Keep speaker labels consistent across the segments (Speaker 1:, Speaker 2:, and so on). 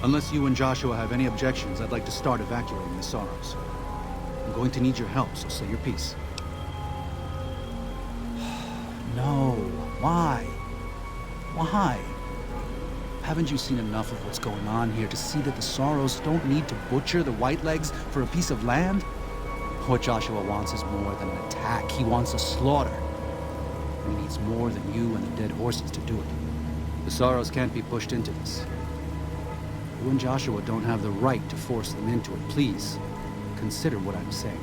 Speaker 1: Unless you and Joshua have any objections, I'd like to start evacuating the Sorrows. I'm going to need your help, so say your piece. No. Why? Why? Haven't you seen enough of what's going on here to see that the Sorrows don't need to butcher the Whitelegs for a piece of land? What Joshua wants is more than an attack. He wants a slaughter. And he needs more than you and the dead horses to do it. The Sorrows can't be pushed into this. You and Joshua don't have the right to force them into it. Please, consider what I'm saying.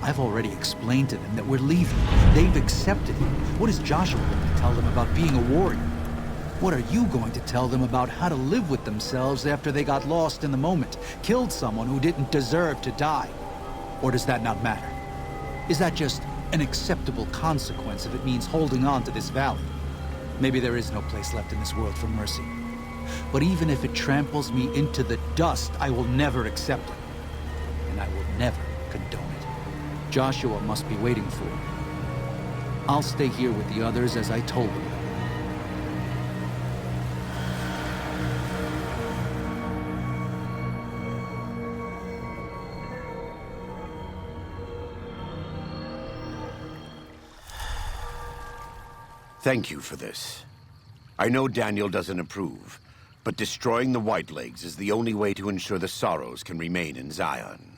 Speaker 1: I've already explained to them that we're leaving. They've accepted it. What is Joshua going to tell them about being a warrior? What are you going to tell them about how to live with themselves after they got lost in the moment, killed someone who didn't deserve to die? Or does that not matter? Is that just an acceptable consequence if it means holding on to this valley? Maybe there is no place left in this world for mercy. But even if it tramples me into the dust, I will never accept it. And I will never condone it. Joshua must be waiting for it. I'll stay here with the others as I told them.
Speaker 2: Thank you for this. I know Daniel doesn't approve, but destroying the Whitelegs is the only way to ensure the Sorrows can remain in Zion.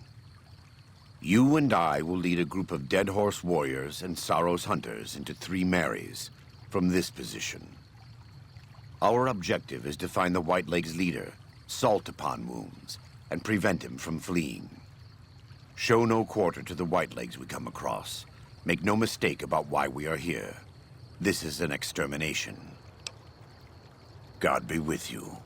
Speaker 2: You and I will lead a group of Dead Horse warriors and Sorrows hunters into 3 Marys from this position. Our objective is to find the Whitelegs leader, Salt Upon Wounds, and prevent him from fleeing. Show no quarter to the Whitelegs we come across. Make no mistake about why we are here. This is an extermination. God be with you.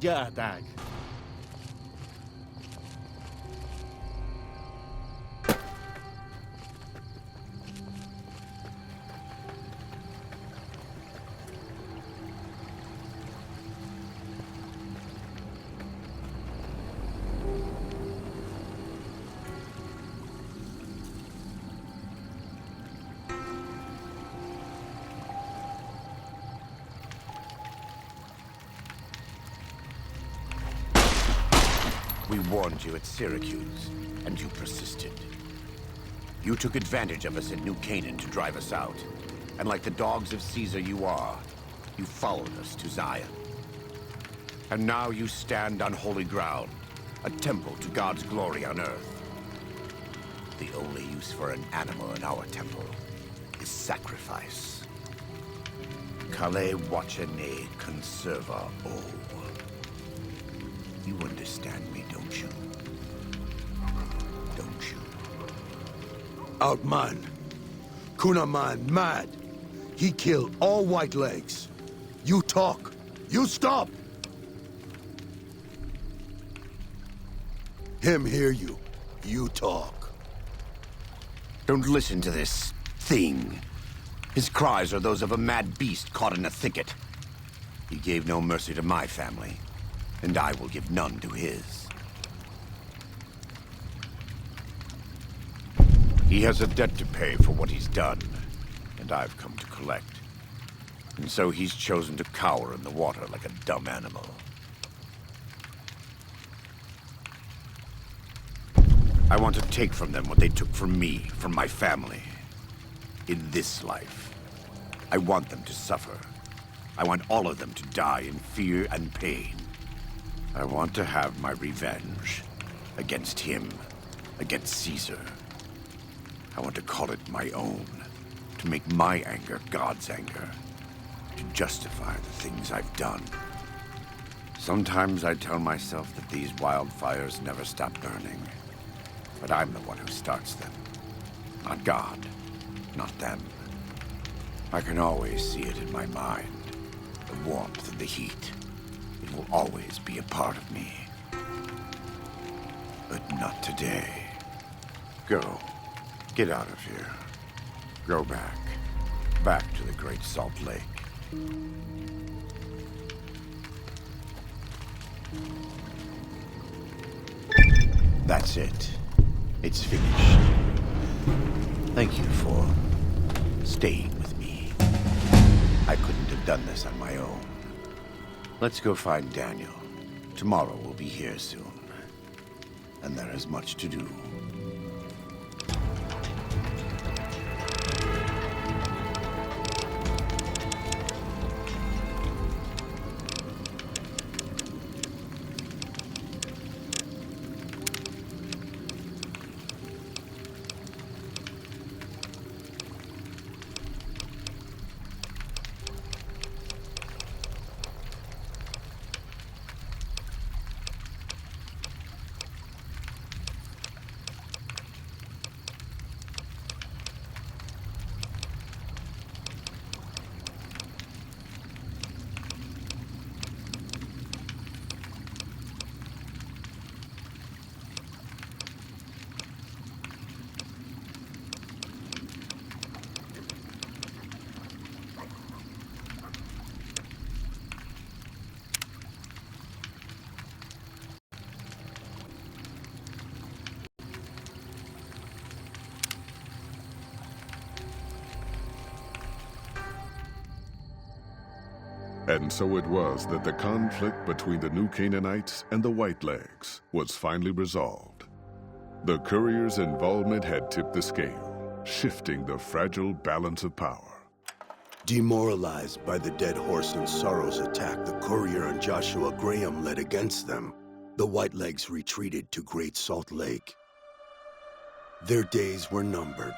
Speaker 3: Yeah, Dag.
Speaker 2: We warned you at Syracuse, and you persisted. You took advantage of us at New Canaan to drive us out. And like the dogs of Caesar you are, you followed us to Zion. And now you stand on holy ground, a temple to God's glory on earth. The only use for an animal in our temple is sacrifice. Kale wachene conserva o. You understand me, don't you? Don't you?
Speaker 4: Outman. Kunaman mad. He killed all white legs. You talk. You stop. Him hear you. You talk.
Speaker 2: Don't listen to this thing. His cries are those of a mad beast caught in a thicket. He gave no mercy to my family, and I will give none to his. He has a debt to pay for what he's done, and I've come to collect. And so he's chosen to cower in the water like a dumb animal. I want to take from them what they took from me, from my family. In this life, I want them to suffer. I want all of them to die in fear and pain. I want to have my revenge against him, against Caesar. I want to call it my own, to make my anger God's anger, to justify the things I've done. Sometimes I tell myself that these wildfires never stop burning, but I'm the one who starts them, not God, not them. I can always see it in my mind, the warmth and the heat. It will always be a part of me. But not today. Go. Get out of here. Go back. Back to the Great Salt Lake. That's it. It's finished. Thank you for staying with me. I couldn't have done this on my own. Let's go find Daniel. Tomorrow we'll be here soon. And there is much to do.
Speaker 5: And so it was that the conflict between the New Canaanites and the Whitelegs was finally resolved. The courier's involvement had tipped the scale, shifting the fragile balance of power.
Speaker 4: Demoralized by the dead horse and Sorrow's attack the courier and Joshua Graham led against them, the Whitelegs retreated to Great Salt Lake. Their days were numbered.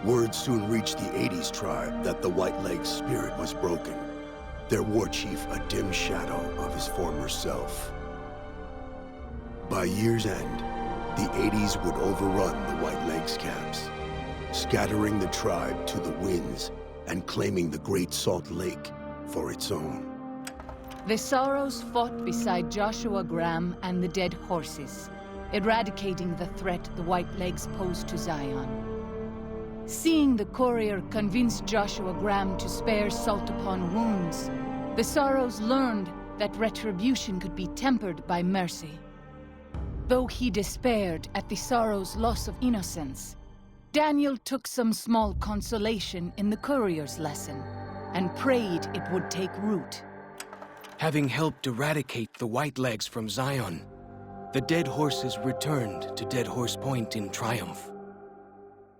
Speaker 4: Word soon reached the 80s tribe that the Whitelegs' spirit was broken. Their war chief a dim shadow of his former self. By year's end, the 80s would overrun the Whitelegs' camps, scattering the tribe to the winds and claiming the Great Salt Lake for its own.
Speaker 3: The Sorrows fought beside Joshua Graham and the dead horses, eradicating the threat the Whitelegs posed to Zion. Seeing the courier convince Joshua Graham to spare Salt upon Wounds, the Sorrows learned that retribution could be tempered by mercy. Though he despaired at the Sorrows' loss of innocence, Daniel took some small consolation in the courier's lesson and prayed it would take root.
Speaker 6: Having helped eradicate the Whitelegs from Zion, the dead horses returned to Dead Horse Point in triumph.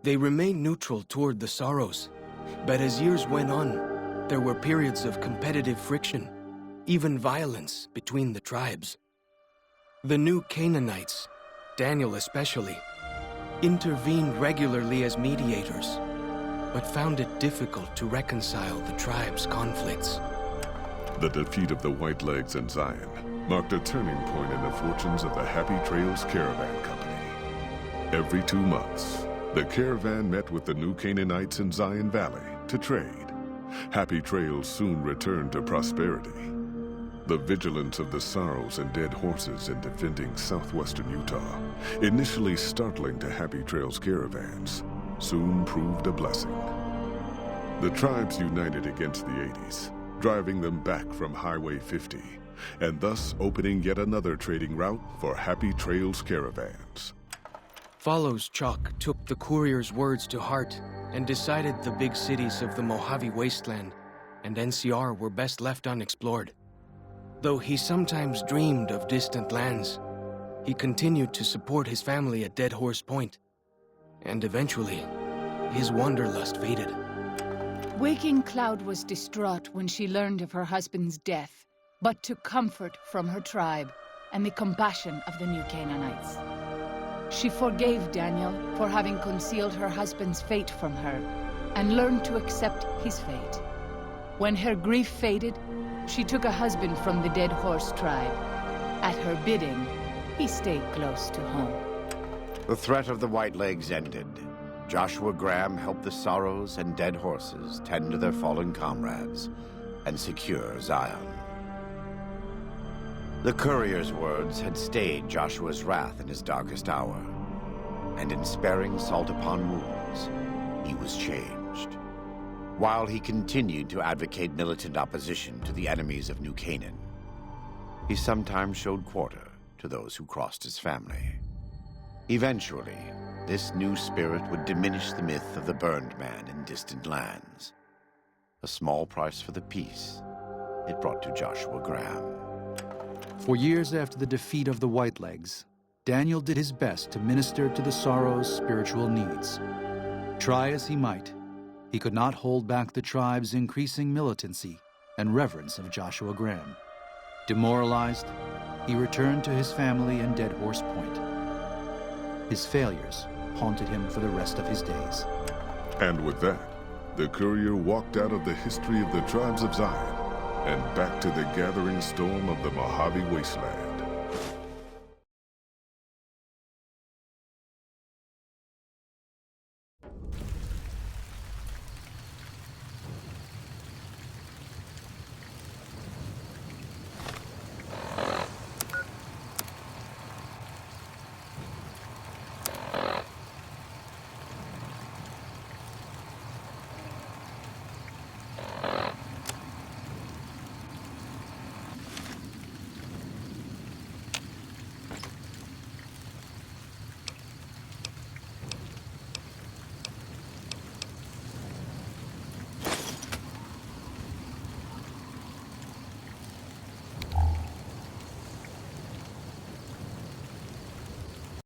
Speaker 6: They remained neutral toward the Sorrows, but as years went on, there were periods of competitive friction, even violence between the tribes. The new Canaanites, Daniel especially, intervened regularly as mediators, but found it difficult to reconcile the tribes' conflicts.
Speaker 5: The defeat of the Whitelegs in Zion marked a turning point in the fortunes of the Happy Trails Caravan Company. Every 2 months, the caravan met with the new Canaanites in Zion Valley to trade. Happy Trails soon returned to prosperity. The vigilance of the Sorrows and dead horses in defending southwestern Utah, initially startling to Happy Trails caravans, soon proved a blessing. The tribes united against the 80s, driving them back from Highway 50, and thus opening yet another trading route for Happy Trails caravans.
Speaker 6: Follows Chalk took the courier's words to heart and decided the big cities of the Mojave Wasteland and NCR were best left unexplored. Though he sometimes dreamed of distant lands, he continued to support his family at Dead Horse Point, and eventually, his wanderlust faded.
Speaker 3: Waking Cloud was distraught when she learned of her husband's death, but took comfort from her tribe and the compassion of the new Canaanites. She forgave Daniel for having concealed her husband's fate from her, and learned to accept his fate. When her grief faded, she took a husband from the Dead Horse tribe. At her bidding, he stayed close to home.
Speaker 2: The threat of the Whitelegs ended. Joshua Graham helped the Sorrows and dead horses tend to their fallen comrades and secure Zion. The courier's words had stayed Joshua's wrath in his darkest hour, and in sparing Salt upon Wounds, he was changed. While he continued to advocate militant opposition to the enemies of New Canaan, he sometimes showed quarter to those who crossed his family. Eventually, this new spirit would diminish the myth of the burned man in distant lands. A small price for the peace it brought to Joshua Graham.
Speaker 1: For years after the defeat of the Whitelegs, Daniel did his best to minister to the Sorrows' spiritual needs. Try as he might, he could not hold back the tribe's increasing militancy and reverence of Joshua Graham. Demoralized, he returned to his family in Dead Horse Point. His failures haunted him for the rest of his days.
Speaker 5: And with that, the courier walked out of the history of the tribes of Zion and back to the gathering storm of the Mojave Wasteland.